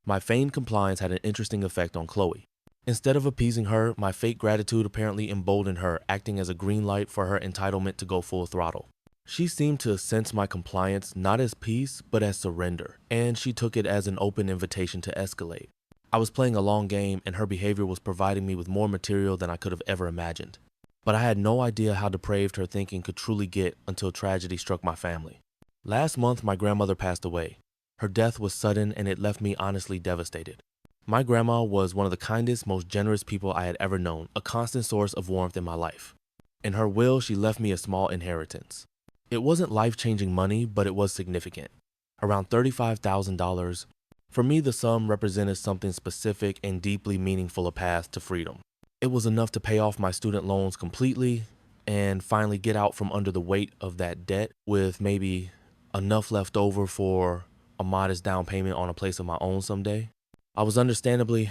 My feigned compliance had an interesting effect on Chloe. Instead of appeasing her, my fake gratitude apparently emboldened her, acting as a green light for her entitlement to go full throttle. She seemed to sense my compliance not as peace, but as surrender, and she took it as an open invitation to escalate. I was playing a long game, and her behavior was providing me with more material than I could have ever imagined. But I had no idea how depraved her thinking could truly get until tragedy struck my family. Last month, my grandmother passed away. Her death was sudden, and it left me honestly devastated. My grandma was one of the kindest, most generous people I had ever known, a constant source of warmth in my life. In her will, she left me a small inheritance. It wasn't life-changing money, but it was significant. Around $35,000. For me, the sum represented something specific and deeply meaningful, a path to freedom. It was enough to pay off my student loans completely and finally get out from under the weight of that debt with maybe enough left over for a modest down payment on a place of my own someday. I was understandably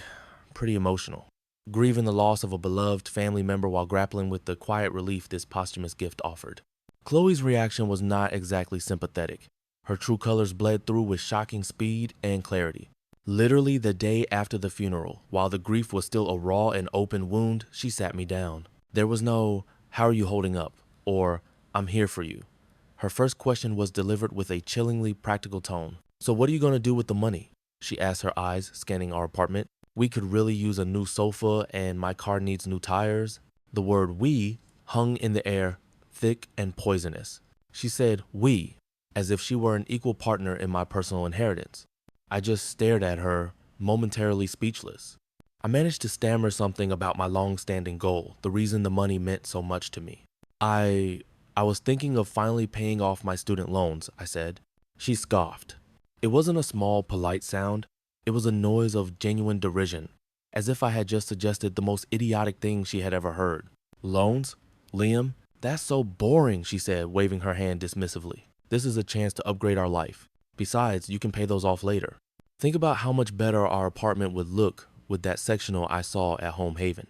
pretty emotional, grieving the loss of a beloved family member while grappling with the quiet relief this posthumous gift offered. Chloe's reaction was not exactly sympathetic. Her true colors bled through with shocking speed and clarity. Literally the day after the funeral, while the grief was still a raw and open wound, she sat me down. There was no, "How are you holding up?" or "I'm here for you." Her first question was delivered with a chillingly practical tone. "So what are you going to do with the money?" she asked, her eyes scanning our apartment. "We could really use a new sofa and my car needs new tires." The word "we" hung in the air, thick and poisonous. She said "we" as if she were an equal partner in my personal inheritance. I just stared at her, momentarily speechless. I managed to stammer something about my long-standing goal, the reason the money meant so much to me. I was thinking of finally paying off my student loans," I said. She scoffed. It wasn't a small, polite sound. It was a noise of genuine derision, as if I had just suggested the most idiotic thing she had ever heard. "Loans? Liam? That's so boring," she said, waving her hand dismissively. "This is a chance to upgrade our life. Besides, you can pay those off later. Think about how much better our apartment would look with that sectional I saw at Home Haven."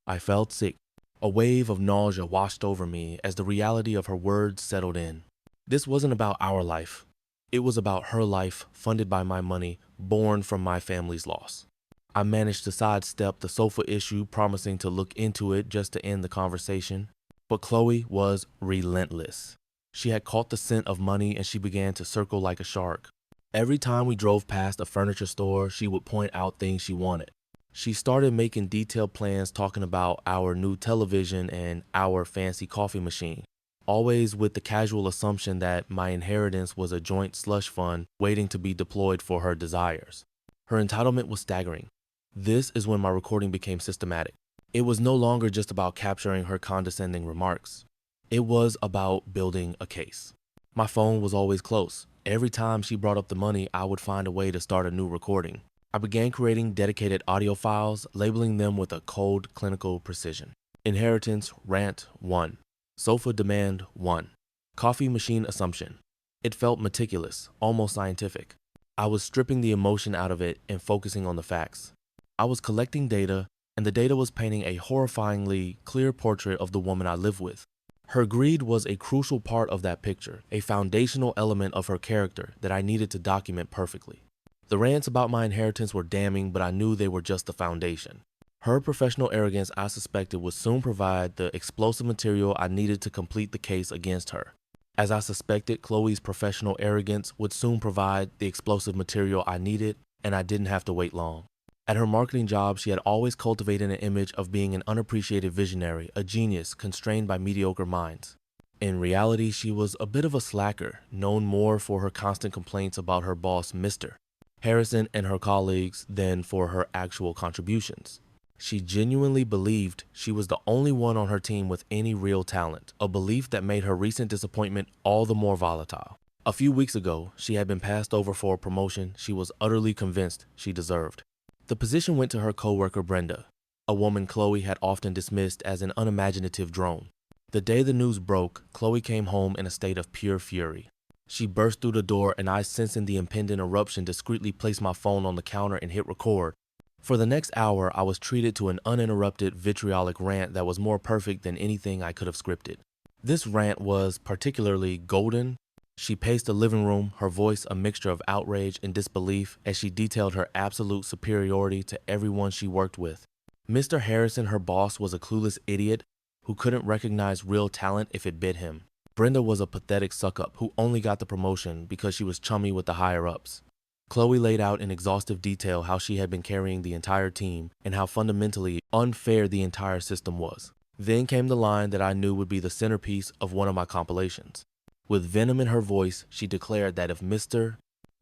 I felt sick. A wave of nausea washed over me as the reality of her words settled in. This wasn't about our life. It was about her life, funded by my money, born from my family's loss. I managed to sidestep the sofa issue, promising to look into it just to end the conversation. But Chloe was relentless. She had caught the scent of money and she began to circle like a shark. Every time we drove past a furniture store, she would point out things she wanted. She started making detailed plans, talking about our new television and our fancy coffee machine, always with the casual assumption that my inheritance was a joint slush fund waiting to be deployed for her desires. Her entitlement was staggering. This is when my recording became systematic. It was no longer just about capturing her condescending remarks. It was about building a case. My phone was always close. Every time she brought up the money, I would find a way to start a new recording. I began creating dedicated audio files, labeling them with a cold, clinical precision. Inheritance Rant 1. Sofa Demand 1. Coffee Machine Assumption. It felt meticulous, almost scientific. I was stripping the emotion out of it and focusing on the facts. I was collecting data, and the data was painting a horrifyingly clear portrait of the woman I live with. Her greed was a crucial part of that picture, a foundational element of her character that I needed to document perfectly. The rants about my inheritance were damning, but I knew they were just the foundation. Her professional arrogance, I suspected, would soon provide the explosive material I needed to complete the case against her. As I suspected, Chloe's professional arrogance would soon provide the explosive material I needed, and I didn't have to wait long. At her marketing job, she had always cultivated an image of being an unappreciated visionary, a genius constrained by mediocre minds. In reality, she was a bit of a slacker, known more for her constant complaints about her boss, Mr. Harrison, and her colleagues than for her actual contributions. She genuinely believed she was the only one on her team with any real talent, a belief that made her recent disappointment all the more volatile. A few weeks ago, she had been passed over for a promotion she was utterly convinced she deserved. The position went to her coworker Brenda, a woman Chloe had often dismissed as an unimaginative drone. The day the news broke, Chloe came home in a state of pure fury. She burst through the door, and I, sensing the impending eruption, discreetly placed my phone on the counter and hit record. For the next hour, I was treated to an uninterrupted vitriolic rant that was more perfect than anything I could have scripted. This rant was particularly golden She paced the living room, her voice a mixture of outrage and disbelief as she detailed her absolute superiority to everyone she worked with. Mr. Harrison, her boss, was a clueless idiot who couldn't recognize real talent if it bit him. Brenda was a pathetic suck-up who only got the promotion because she was chummy with the higher-ups. Chloe laid out in exhaustive detail how she had been carrying the entire team and how fundamentally unfair the entire system was. Then came the line that I knew would be the centerpiece of one of my compilations. With venom in her voice, she declared that if Mr.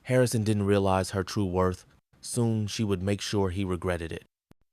Harrison didn't realize her true worth, soon she would make sure he regretted it.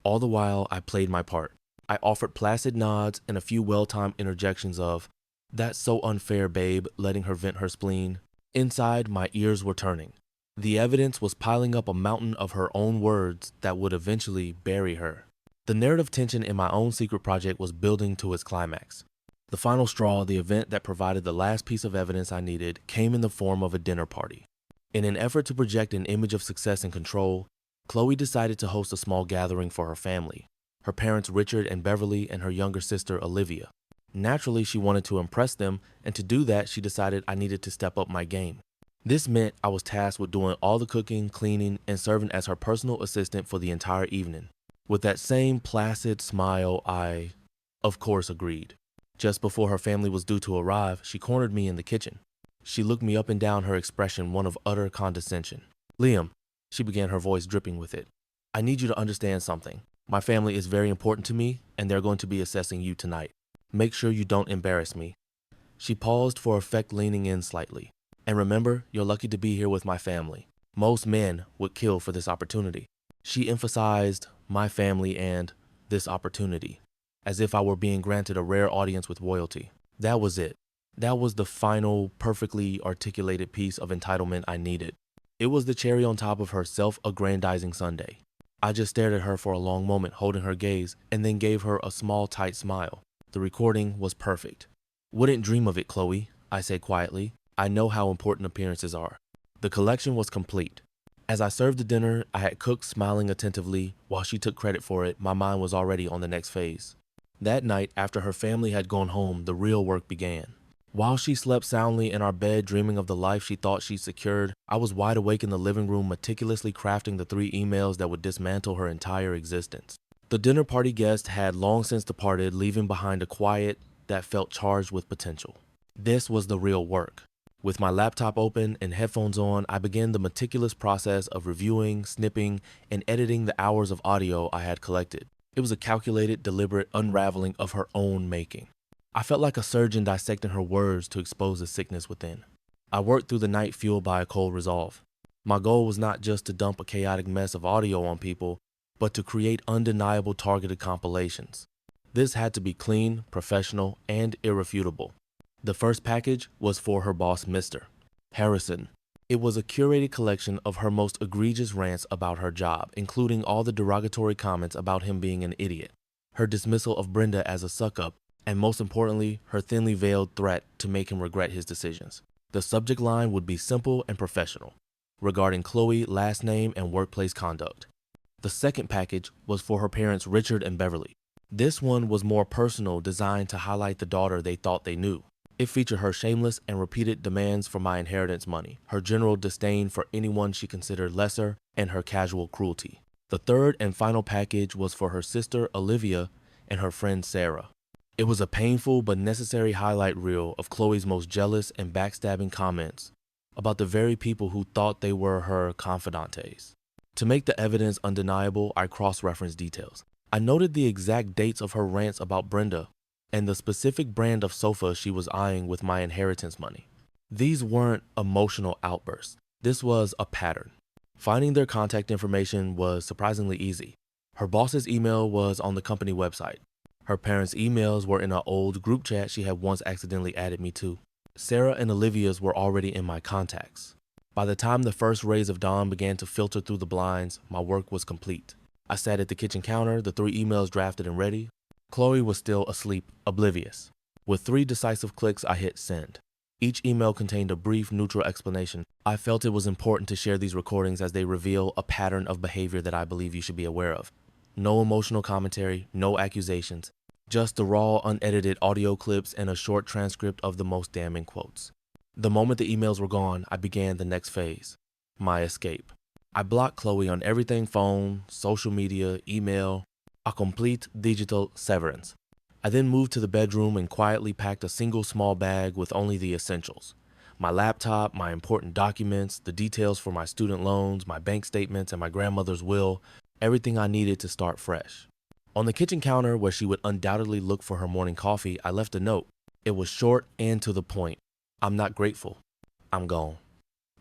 All the while, I played my part. I offered placid nods and a few well-timed interjections of, "That's so unfair, babe," letting her vent her spleen. Inside, my ears were turning. The evidence was piling up a mountain of her own words that would eventually bury her. The narrative tension in my own secret project was building to its climax. The final straw, the event that provided the last piece of evidence I needed, came in the form of a dinner party. In an effort to project an image of success and control, Chloe decided to host a small gathering for her family, her parents Richard and Beverly and her younger sister Olivia. Naturally, she wanted to impress them, and to do that, she decided I needed to step up my game. This meant I was tasked with doing all the cooking, cleaning, and serving as her personal assistant for the entire evening. With that same placid smile, I, of course, agreed. Just before her family was due to arrive, she cornered me in the kitchen. She looked me up and down, her expression one of utter condescension. "Liam," she began, her voice dripping with it, "I need you to understand something. My family is very important to me, and they're going to be assessing you tonight. Make sure you don't embarrass me." She paused for effect, leaning in slightly. "And remember, you're lucky to be here with my family. Most men would kill for this opportunity." She emphasized my family and this opportunity, as if I were being granted a rare audience with royalty. That was it. That was the final, perfectly articulated piece of entitlement I needed. It was the cherry on top of her self-aggrandizing sundae. I just stared at her for a long moment, holding her gaze, and then gave her a small, tight smile. The recording was perfect. "Wouldn't dream of it, Chloe," I said quietly. "I know how important appearances are." The collection was complete. As I served the dinner I had cooked, smiling attentively, while she took credit for it, my mind was already on the next phase. That night, after her family had gone home, the real work began. While she slept soundly in our bed, dreaming of the life she thought she'd secured, I was wide awake in the living room, meticulously crafting the 3 emails that would dismantle her entire existence. The dinner party guests had long since departed, leaving behind a quiet that felt charged with potential. This was the real work. With my laptop open and headphones on, I began the meticulous process of reviewing, snipping, and editing the hours of audio I had collected. It was a calculated, deliberate unraveling of her own making. I felt like a surgeon dissecting her words to expose the sickness within. I worked through the night fueled by a cold resolve. My goal was not just to dump a chaotic mess of audio on people, but to create undeniable targeted compilations. This had to be clean, professional, and irrefutable. The first package was for her boss, Mr. Harrison. It was a curated collection of her most egregious rants about her job, including all the derogatory comments about him being an idiot, her dismissal of Brenda as a suck-up, and most importantly, her thinly veiled threat to make him regret his decisions. The subject line would be simple and professional, regarding Chloe, last name, and workplace conduct. The second package was for her parents, Richard and Beverly. This one was more personal, designed to highlight the daughter they thought they knew. It featured her shameless and repeated demands for my inheritance money, her general disdain for anyone she considered lesser, and her casual cruelty. The third and final package was for her sister, Olivia, and her friend, Sarah. It was a painful but necessary highlight reel of Chloe's most jealous and backstabbing comments about the very people who thought they were her confidantes. To make the evidence undeniable, I cross-referenced details. I noted the exact dates of her rants about Brenda and the specific brand of sofa she was eyeing with my inheritance money. These weren't emotional outbursts. This was a pattern. Finding their contact information was surprisingly easy. Her boss's email was on the company website. Her parents' emails were in an old group chat she had once accidentally added me to. Sarah and Olivia's were already in my contacts. By the time the first rays of dawn began to filter through the blinds, my work was complete. I sat at the kitchen counter, the 3 emails drafted and ready. Chloe was still asleep, oblivious. With 3 decisive clicks, I hit send. Each email contained a brief, neutral explanation. I felt it was important to share these recordings as they reveal a pattern of behavior that I believe you should be aware of. No emotional commentary, no accusations, just the raw, unedited audio clips and a short transcript of the most damning quotes. The moment the emails were gone, I began the next phase, my escape. I blocked Chloe on everything: phone, social media, email, a complete digital severance. I then moved to the bedroom and quietly packed a single small bag with only the essentials: my laptop, my important documents, the details for my student loans, my bank statements, and my grandmother's will, everything I needed to start fresh. On the kitchen counter, where she would undoubtedly look for her morning coffee, I left a note. It was short and to the point. I'm not grateful. I'm gone.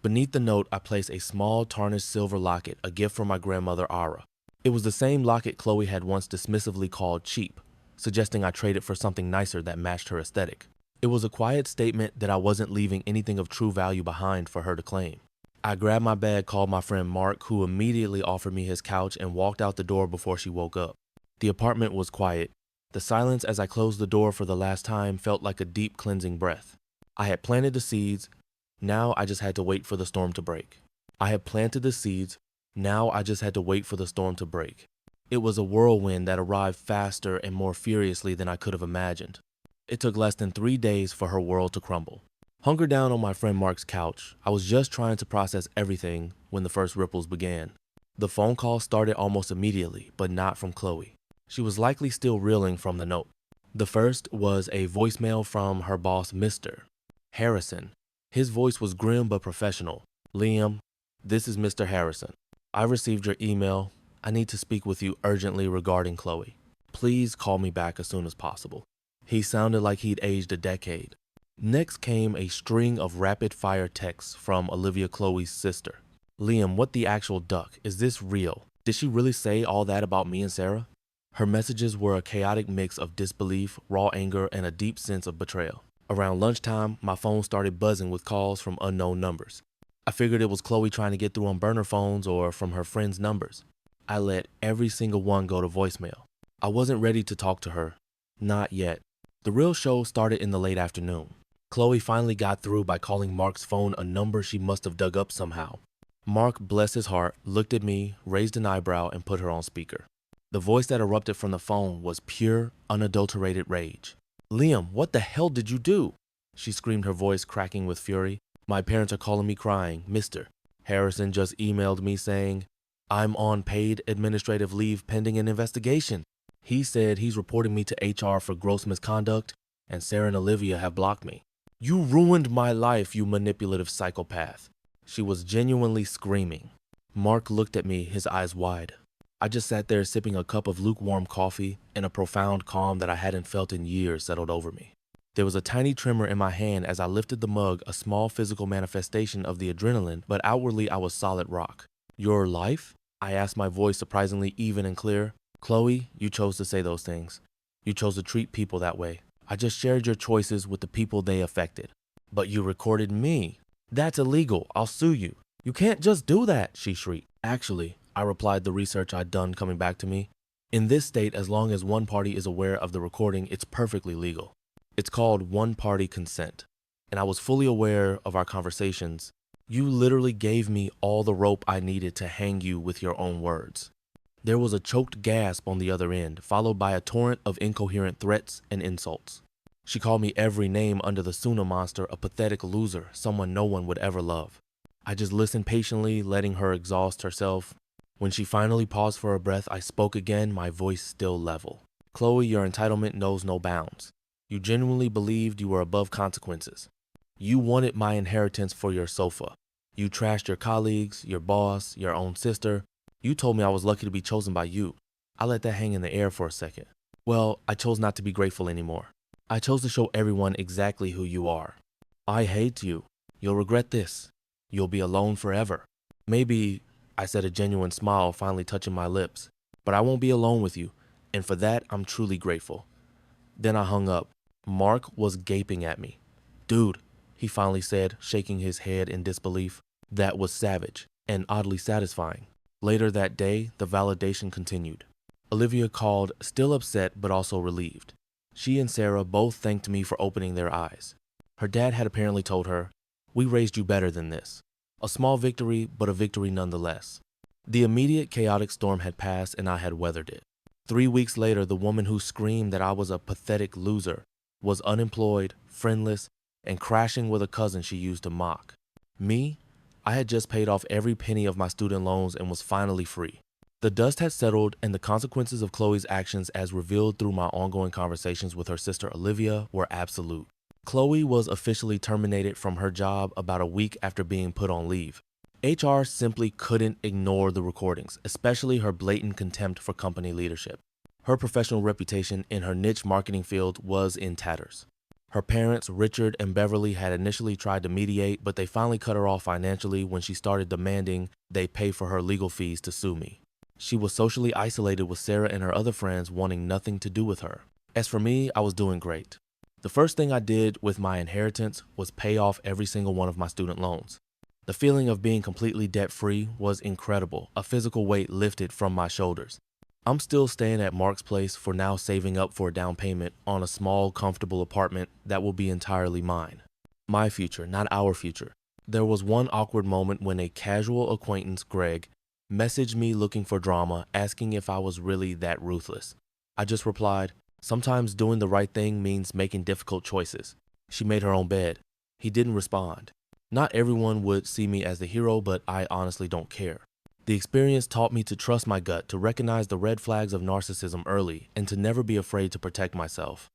Beneath the note, I placed a small tarnished silver locket, a gift from my grandmother Ara. It was the same locket Chloe had once dismissively called cheap, suggesting I trade it for something nicer that matched her aesthetic. It was a quiet statement that I wasn't leaving anything of true value behind for her to claim. I grabbed my bag, called my friend Mark, who immediately offered me his couch, and walked out the door before she woke up. The apartment was quiet. The silence as I closed the door for the last time felt like a deep cleansing breath. I had planted the seeds. Now I just had to wait for the storm to break. I had planted the seeds. Now I just had to wait for the storm to break. It was a whirlwind that arrived faster and more furiously than I could have imagined. It took less than 3 days for her world to crumble. Hunkered down on my friend Mark's couch, I was just trying to process everything when the first ripples began. The phone call started almost immediately, but not from Chloe. She was likely still reeling from the note. The first was a voicemail from her boss, Mr. Harrison. His voice was grim but professional. "Liam, this is Mr. Harrison. I received your email. I need to speak with you urgently regarding Chloe. Please call me back as soon as possible." He sounded like he'd aged a decade. Next came a string of rapid-fire texts from Olivia, Chloe's sister. "Liam, what the actual duck? Is this real? Did she really say all that about me and Sarah?" Her messages were a chaotic mix of disbelief, raw anger, and a deep sense of betrayal. Around lunchtime, my phone started buzzing with calls from unknown numbers. I figured it was Chloe trying to get through on burner phones or from her friends' numbers. I let every single one go to voicemail. I wasn't ready to talk to her. Not yet. The real show started in the late afternoon. Chloe finally got through by calling Mark's phone, a number she must have dug up somehow. Mark, bless his heart, looked at me, raised an eyebrow, and put her on speaker. The voice that erupted from the phone was pure, unadulterated rage. "Liam, what the hell did you do?" she screamed, her voice cracking with fury. "My parents are calling me crying. Mr. Harrison just emailed me saying I'm on paid administrative leave pending an investigation. He said he's reporting me to HR for gross misconduct, and Sarah and Olivia have blocked me. You ruined my life, you manipulative psychopath." She was genuinely screaming. Mark looked at me, his eyes wide. I just sat there sipping a cup of lukewarm coffee, and a profound calm that I hadn't felt in years settled over me. There was a tiny tremor in my hand as I lifted the mug, a small physical manifestation of the adrenaline, but outwardly I was solid rock. "Your life?" I asked, my voice surprisingly even and clear. "Chloe, you chose to say those things. You chose to treat people that way. I just shared your choices with the people they affected." "But you recorded me." "That's illegal. I'll sue you." "You can't just do that," she shrieked. "Actually," I replied, the research I'd done coming back to me, "in this state, as long as one party is aware of the recording, it's perfectly legal. It's called one-party consent. And I was fully aware of our conversations. You literally gave me all the rope I needed to hang you with your own words." There was a choked gasp on the other end, followed by a torrent of incoherent threats and insults. She called me every name under the Suna monster, a pathetic loser, someone no one would ever love. I just listened patiently, letting her exhaust herself. When she finally paused for a breath, I spoke again, my voice still level. "Chloe, your entitlement knows no bounds. You genuinely believed you were above consequences. You wanted my inheritance for your sofa. You trashed your colleagues, your boss, your own sister. You told me I was lucky to be chosen by you. I let that hang in the air for a second. Well, I chose not to be grateful anymore. I chose to show everyone exactly who you are. I hate you. You'll regret this. You'll be alone forever. Maybe," I said, a genuine smile finally touching my lips, "but I won't be alone with you, and for that I'm truly grateful." Then I hung up. Mark was gaping at me. "Dude," he finally said, shaking his head in disbelief. That was savage and oddly satisfying. Later that day, the validation continued. Olivia called, still upset but also relieved. She and Sarah both thanked me for opening their eyes. Her dad had apparently told her, "We raised you better than this." A small victory, but a victory nonetheless. The immediate chaotic storm had passed and I had weathered it. 3 weeks later, the woman who screamed that I was a pathetic loser was unemployed, friendless, and crashing with a cousin she used to mock. Me? I had just paid off every penny of my student loans and was finally free. The dust had settled, and the consequences of Chloe's actions as revealed through my ongoing conversations with her sister Olivia were absolute. Chloe was officially terminated from her job about a week after being put on leave. HR simply couldn't ignore the recordings, especially her blatant contempt for company leadership. Her professional reputation in her niche marketing field was in tatters. Her parents, Richard and Beverly, had initially tried to mediate, but they finally cut her off financially when she started demanding they pay for her legal fees to sue me. She was socially isolated, with Sarah and her other friends wanting nothing to do with her. As for me, I was doing great. The first thing I did with my inheritance was pay off every single one of my student loans. The feeling of being completely debt-free was incredible, a physical weight lifted from my shoulders. I'm still staying at Mark's place for now, saving up for a down payment on a small, comfortable apartment that will be entirely mine. My future, not our future. There was one awkward moment when a casual acquaintance, Greg, messaged me looking for drama, asking if I was really that ruthless. I just replied, "Sometimes doing the right thing means making difficult choices." She made her own bed. He didn't respond. Not everyone would see me as the hero, but I honestly don't care. The experience taught me to trust my gut, to recognize the red flags of narcissism early, and to never be afraid to protect myself.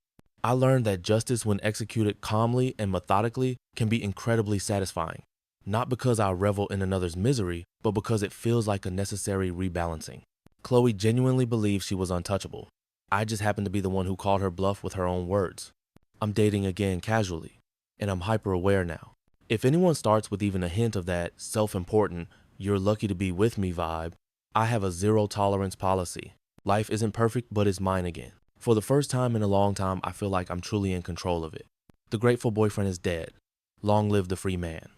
I learned that justice, when executed calmly and methodically, can be incredibly satisfying. Not because I revel in another's misery, but because it feels like a necessary rebalancing. Chloe genuinely believed she was untouchable. I just happened to be the one who called her bluff with her own words. I'm dating again casually, and I'm hyper aware now. If anyone starts with even a hint of that self-important, "you're lucky to be with me" vibe, I have a zero tolerance policy. Life isn't perfect, but it's mine again. For the first time in a long time, I feel like I'm truly in control of it. The grateful boyfriend is dead. Long live the free man.